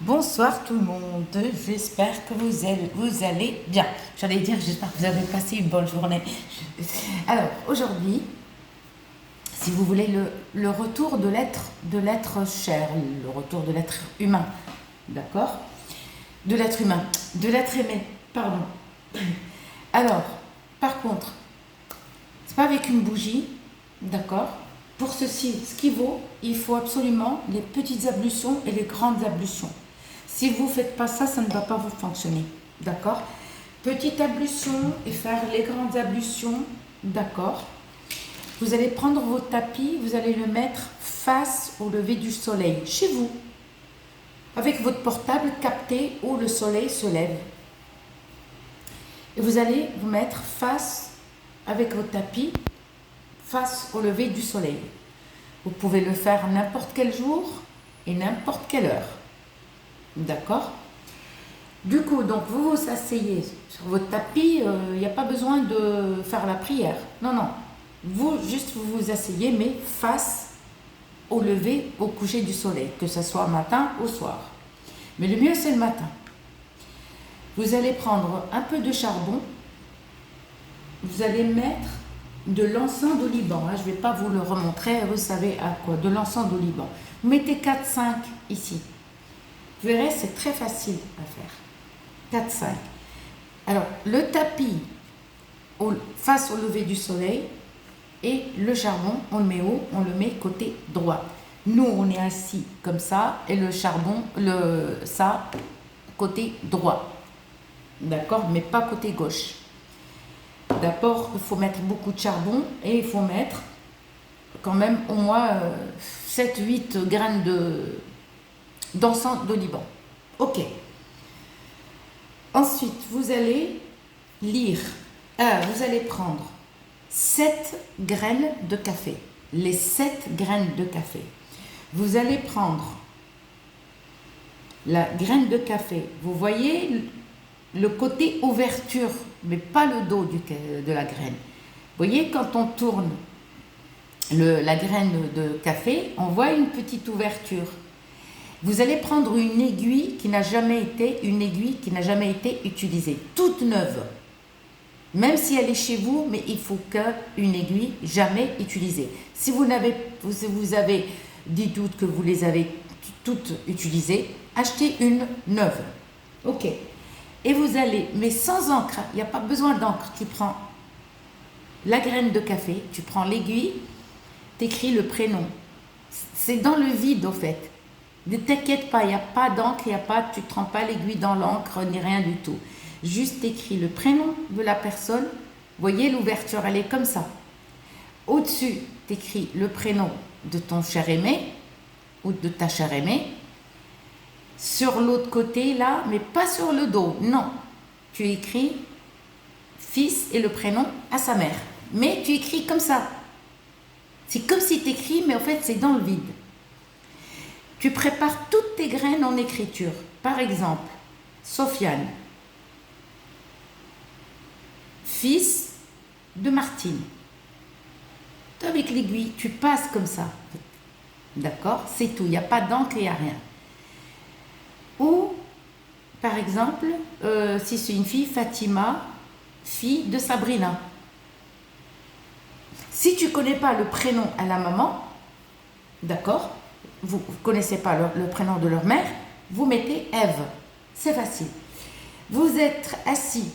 Bonsoir tout le monde, j'espère que vous allez bien. J'allais dire, j'espère que vous avez passé une bonne journée. Alors, aujourd'hui, si vous voulez, le retour de l'être cher, le retour de l'être humain, d'accord? De l'être humain, de l'être aimé, pardon. Alors, par contre, c'est pas avec une bougie, d'accord? Pour ceci, ce qui vaut, il faut absolument les petites ablutions et les grandes ablutions. Si vous ne faites pas ça, ça ne va pas vous fonctionner. D'accord? Petite ablution et faire les grandes ablutions. D'accord? Vous allez prendre votre tapis, vous allez le mettre face au lever du soleil, chez vous. Avec votre portable capté où le soleil se lève. Et vous allez vous mettre face, avec votre tapis, face au lever du soleil. Vous pouvez le faire n'importe quel jour et n'importe quelle heure. D'accord? Du coup, donc vous vous asseyez sur votre tapis, il n'y a pas besoin de faire la prière. Non, non. Vous vous asseyez, mais face au lever, au coucher du soleil, que ce soit matin ou soir. Mais le mieux, c'est le matin. Vous allez prendre un peu de charbon. Vous allez mettre de l'encens de Liban. Je ne vais pas vous le remontrer, vous savez à quoi. De l'encens de Liban. Vous mettez 4-5 ici. Vous verrez, c'est très facile à faire. 4-5. Alors, le tapis face au lever du soleil et le charbon, on le met où? On le met côté droit. Nous, on est assis comme ça et le charbon, ça, côté droit. D'accord? Mais pas côté gauche. D'abord, il faut mettre beaucoup de charbon et il faut mettre quand même au moins 7-8 graines d'encens de Liban. Ok. Ensuite, vous allez lire. Vous allez prendre 7 graines de café. Les 7 graines de café. Vous allez prendre la graine de café. Vous voyez le côté ouverture, mais pas le dos de la graine. Vous voyez, quand on tourne la graine de café, on voit une petite ouverture. Vous allez prendre une aiguille qui n'a jamais été utilisée, toute neuve. Même si elle est chez vous, mais il faut qu'une aiguille jamais utilisée. Si vous avez dit toutes que vous les avez toutes utilisées, achetez une neuve. Ok. Et vous allez, mais sans encre, il n'y a pas besoin d'encre. Tu prends la graine de café, tu prends l'aiguille, tu écris le prénom. C'est dans le vide, au fait. Ne t'inquiète pas, il n'y a pas d'encre, tu ne trempes pas l'aiguille dans l'encre, ni rien du tout. Juste écris le prénom de la personne. Vous voyez, l'ouverture, elle est comme ça. Au-dessus, tu écris le prénom de ton cher aimé ou de ta chère aimée. Sur l'autre côté, là, mais pas sur le dos, non. Tu écris fils et le prénom à sa mère. Mais tu écris comme ça. C'est comme si tu écris, mais en fait, c'est dans le vide. Tu prépares toutes tes graines en écriture. Par exemple, Sofiane, fils de Martine. Avec l'aiguille, tu passes comme ça. D'accord? C'est tout. Il n'y a pas d'encre, il n'y a rien. Ou, par exemple, si c'est une fille, Fatima, fille de Sabrina. Si tu ne connais pas le prénom à la maman, d'accord? Vous ne connaissez pas le prénom de leur mère, vous mettez Ève. C'est facile. Vous êtes assis.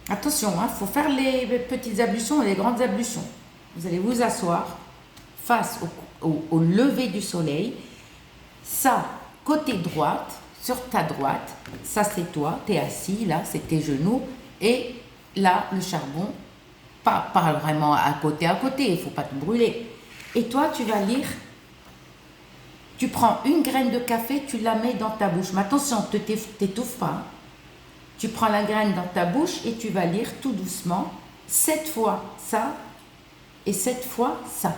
Attention, il faut faire les petites ablutions et les grandes ablutions. Vous allez vous asseoir face au lever du soleil. Ça, côté droite, sur ta droite. Ça, c'est toi. Tu es assis, là, c'est tes genoux. Et là, le charbon, pas vraiment à côté, il ne faut pas te brûler. Et toi, tu vas lire. Tu prends une graine de café, tu la mets dans ta bouche. Mais attention, ne t'étouffe pas. Tu prends la graine dans ta bouche et tu vas lire tout doucement 7 fois ça et 7 fois ça.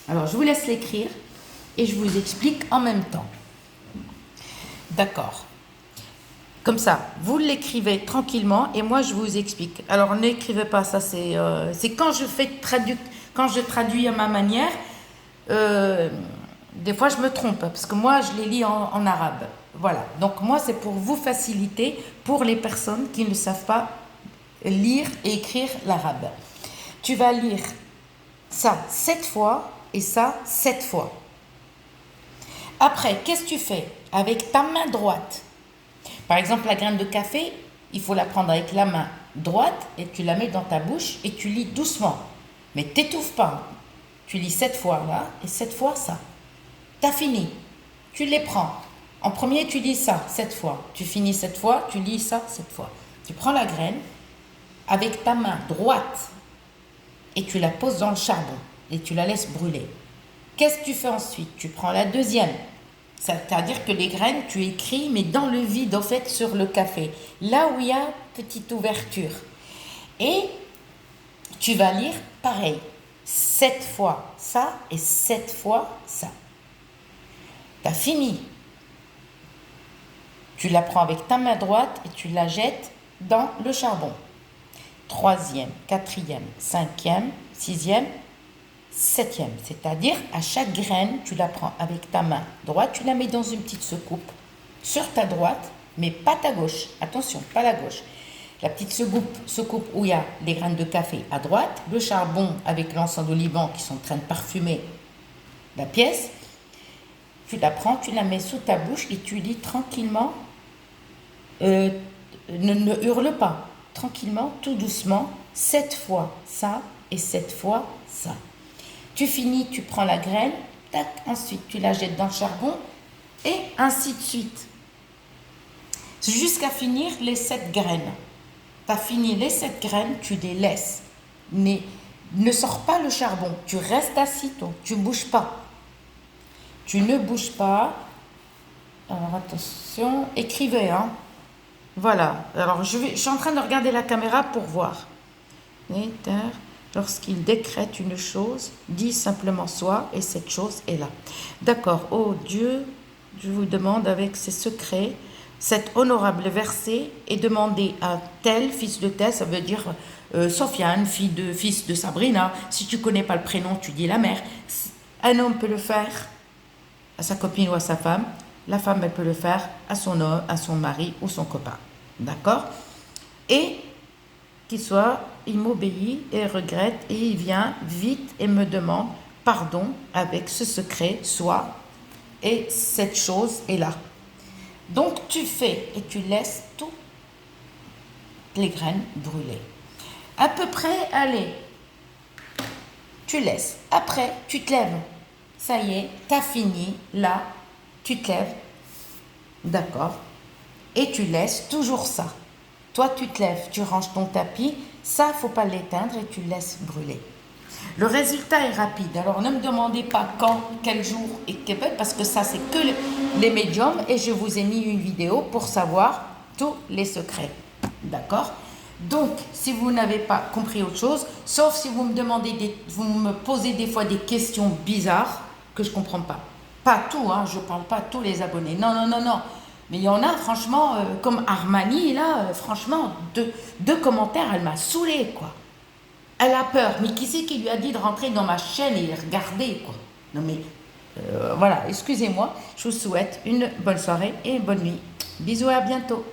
Alors, je vous laisse l'écrire et je vous explique en même temps. D'accord. Comme ça, vous l'écrivez tranquillement et moi, je vous explique. Alors, n'écrivez pas ça, c'est quand je traduis à ma manière. Des fois, je me trompe, parce que moi, je les lis en arabe. Voilà. Donc, moi, c'est pour vous faciliter pour les personnes qui ne savent pas lire et écrire l'arabe. Tu vas lire ça 7 fois et ça 7 fois. Après, qu'est-ce que tu fais avec ta main droite? Par exemple, la graine de café, il faut la prendre avec la main droite et tu la mets dans ta bouche et tu lis doucement. Mais t'étouffes pas. Tu lis 7 fois là et 7 fois ça. T'as fini. Tu les prends. En premier, tu lis ça 7 fois. Tu finis 7 fois, tu lis ça 7 fois. Tu prends la graine avec ta main droite et tu la poses dans le charbon et tu la laisses brûler. Qu'est-ce que tu fais ensuite? Tu prends la deuxième. C'est-à-dire que les graines, tu écris, mais dans le vide, en fait, sur le café. Là où il y a petite ouverture. Et tu vas lire pareil. 7 fois ça et 7 fois ça. Tu as fini. Tu la prends avec ta main droite et tu la jettes dans le charbon. 3e, 4e, 5e, 6e, 7e. C'est-à-dire, à chaque graine, tu la prends avec ta main droite, tu la mets dans une petite secoupe sur ta droite, mais pas ta gauche. Attention, pas la gauche. La petite secoupe où il y a les graines de café à droite, le charbon avec l'encens d'olivan qui sont en train de parfumer la pièce. Tu la prends, tu la mets sous ta bouche et tu lis tranquillement. Ne hurle pas. Tranquillement, tout doucement, 7 fois ça et 7 fois ça. Tu finis, tu prends la graine, tac, ensuite tu la jettes dans le charbon et ainsi de suite. Jusqu'à finir les 7 graines. Tu as fini les 7 graines, tu les laisses. Mais ne sors pas le charbon, tu restes assis, toi, tu ne bouges pas. Tu ne bouges pas. Alors attention, écrivez, hein. Voilà, alors je suis en train de regarder la caméra pour voir. Lorsqu'il décrète une chose, dit simplement soit, et cette chose est là. D'accord, oh Dieu, je vous demande avec ses secrets, cet honorable verset est demandé à tel, fils de tel, ça veut dire Sofiane, fils de Sabrina. Si tu ne connais pas le prénom, tu dis la mère. Un homme peut le faire à sa copine ou à sa femme. La femme, elle peut le faire à son homme, à son mari ou son copain. D'accord? Et il m'obéit et regrette et il vient vite et me demande pardon avec ce secret, soit, et cette chose est là. Donc tu fais et tu laisses toutes les graines brûler. À peu près, allez, tu laisses. Après, tu te lèves. Ça y est, t'as fini, là, tu te lèves. D'accord? Et tu laisses toujours ça. Toi, tu te lèves, tu ranges ton tapis. Ça, il ne faut pas l'éteindre et tu le laisses brûler. Le résultat est rapide. Alors, ne me demandez pas quand, quel jour et quelle heure, parce que ça, c'est que les médiums. Et je vous ai mis une vidéo pour savoir tous les secrets. D'accord? Donc, si vous n'avez pas compris autre chose, sauf si vous me posez des fois des questions bizarres que je ne comprends pas. Pas tout, hein, je ne parle pas à tous les abonnés. Non, non, non, non. Mais il y en a, franchement, comme Armani, là, franchement, deux commentaires, elle m'a saoulée, quoi. Elle a peur. Mais qui c'est qui lui a dit de rentrer dans ma chaîne et regarder, quoi? Non, mais voilà, excusez-moi. Je vous souhaite une bonne soirée et une bonne nuit. Bisous, à bientôt.